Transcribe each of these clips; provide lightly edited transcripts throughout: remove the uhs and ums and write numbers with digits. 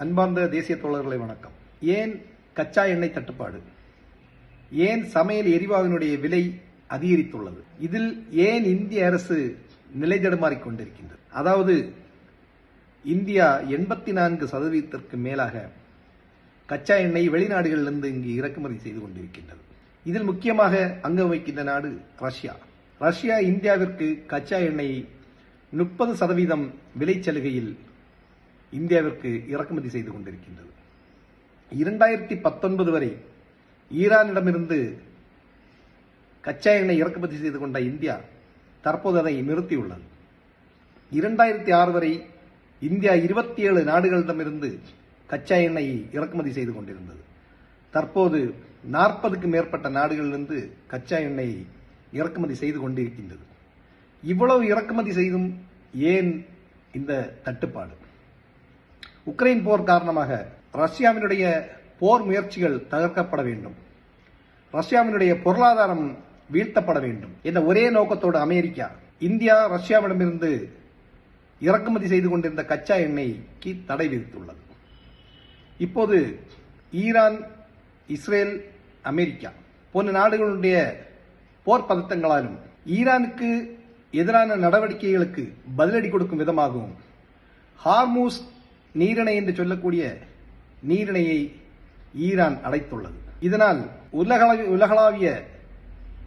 அன்பார்ந்த தேசிய தோழர்களை வணக்கம். ஏன் கச்சா எண்ணெய் தட்டுப்பாடு, ஏன் சமையல் எரிவாயுவினுடைய விலை அதிகரித்துள்ளது, இதில் ஏன் இந்திய அரசு நிலை தடுமாறிக் கொண்டிருக்கின்றது? அதாவது இந்தியா 84% மேலாக கச்சா எண்ணெய் வெளிநாடுகளிலிருந்து இங்கு இறக்குமதி செய்து கொண்டிருக்கின்றது. இதில் முக்கியமாக அங்கம் வகிக்கின்ற நாடு ரஷ்யா. ரஷ்யா இந்தியாவிற்கு கச்சா எண்ணெய் 30% விலைச்சலுகையில் இந்தியாவிற்கு இறக்குமதி செய்து கொண்டிருக்கின்றது. 2019 வரை ஈரானிடமிருந்து கச்சா எண்ணெய் இறக்குமதி செய்து கொண்ட இந்தியா தற்போது அதை நிறுத்தியுள்ளது. 2006 வரை இந்தியா 27 நாடுகளிடமிருந்து கச்சா எண்ணெய் இறக்குமதி செய்து கொண்டிருந்தது. தற்போது 40க்கும் மேற்பட்ட நாடுகளிலிருந்து கச்சா எண்ணெய் இறக்குமதி செய்து கொண்டிருக்கின்றது. இவ்வளவு இறக்குமதி செய்தும் ஏன் இந்த தட்டுப்பாடு? உக்ரைன் போர் காரணமாக ரஷ்யாவினுடைய போர் முயற்சிகள் தகர்க்கப்பட வேண்டும், ரஷ்யாவினுடைய பொருளாதாரம் வீழ்த்தப்பட வேண்டும் என்ற ஒரே நோக்கத்தோடு அமெரிக்கா இந்தியா ரஷ்யாவிடமிருந்து இறக்குமதி செய்து கொண்டிருந்த கச்சா எண்ணெய்க்கு தடை விதித்துள்ளது. இப்போது ஈரான், இஸ்ரேல், அமெரிக்கா போன்ற நாடுகளுடைய போர் பதட்டங்களாலும் ஈரானுக்கு எதிரான நடவடிக்கைகளுக்கு பதிலடி கொடுக்கும் விதமாகவும் ஹார்மூஸ் நீரிணை என்று சொல்லக்கூடிய நீரிணையை ஈரான் அடைத்துள்ளது. இதனால் உலகளாவிய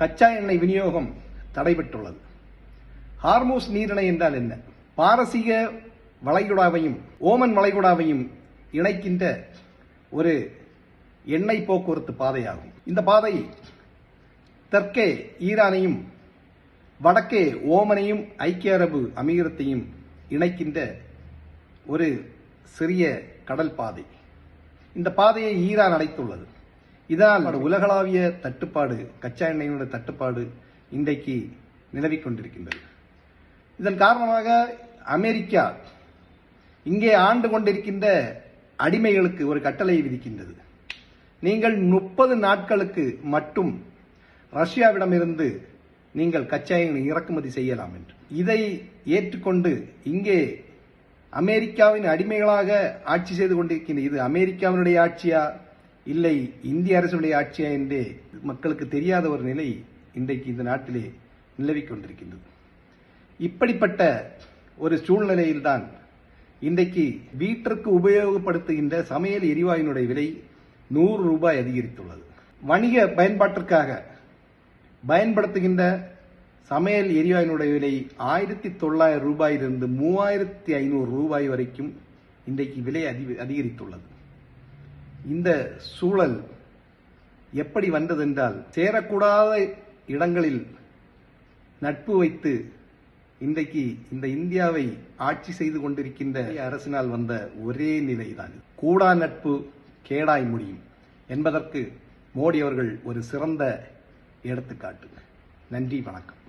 கச்சா எண்ணெய் விநியோகம் தடைபட்டுள்ளது. ஹார்மூஸ் நீரிணை என்றால் என்ன? பாரசீக வளைகுடாவையும் ஓமன் வளைகுடாவையும் இணைக்கின்ற ஒரு எண்ணெய் போக்குவரத்து பாதையாகும். இந்த பாதை தெற்கே ஈரானையும் வடக்கே ஓமனையும் ஐக்கிய அரபு அமீரத்தையும் இணைக்கின்ற ஒரு சிறிய கடல் பாதை. இந்த பாதையை ஈரான் அடைத்துள்ளது. இதனால் உலகளாவிய தட்டுப்பாடு, கச்சா எண்ணெயினுடைய தட்டுப்பாடு இன்றைக்கு நிலவிக் கொண்டிருக்கின்றது. இதன் காரணமாக அமெரிக்கா இங்கே ஆண்டு கொண்டிருக்கின்ற அடிமைகளுக்கு ஒரு கட்டளை விதிக்கின்றது. நீங்கள் 30 நாட்களுக்கு மட்டும் ரஷ்யாவிடமிருந்து நீங்கள் கச்சா எண்ணெய் இறக்குமதி செய்யலாம் என்று. இதை ஏற்றுக்கொண்டு இங்கே அமெரிக்காவின் அடிமைகளாக ஆட்சி செய்து கொண்டிருக்கின்ற இது அமெரிக்காவினுடைய ஆட்சியா இல்லை இந்திய அரசுடைய ஆட்சியா என்றே மக்களுக்கு தெரியாத ஒரு நிலை இன்றைக்கு இந்த நாட்டிலே நிலவிக் கொண்டிருக்கின்றது. இப்படிப்பட்ட ஒரு சூழ்நிலையில்தான் இன்றைக்கு வீட்டிற்கு உபயோகப்படுத்துகின்ற சமையல் எரிவாயுனுடைய விலை 100 ரூபாய் அதிகரித்துள்ளது. வணிக பயன்பாட்டிற்காக பயன்படுத்துகின்ற சமையல் எரிவாயுனுடைய விலை 1900 ரூபாயிலிருந்து 3500 ரூபாய் வரைக்கும் இன்றைக்கு விலை அதிகரித்துள்ளது. இந்த சூழல் எப்படி வந்ததென்றால், சேரக்கூடாத இடங்களில் நட்பு வைத்து இன்றைக்கு இந்த இந்தியாவை ஆட்சி செய்து கொண்டிருக்கின்ற அரசினால் வந்த ஒரே நிலைதான். கூடா நட்பு கேடாய் முடியும் என்பதற்கு மோடி அவர்கள் ஒரு சிறந்த எடுத்துக்காட்டு. நன்றி, வணக்கம்.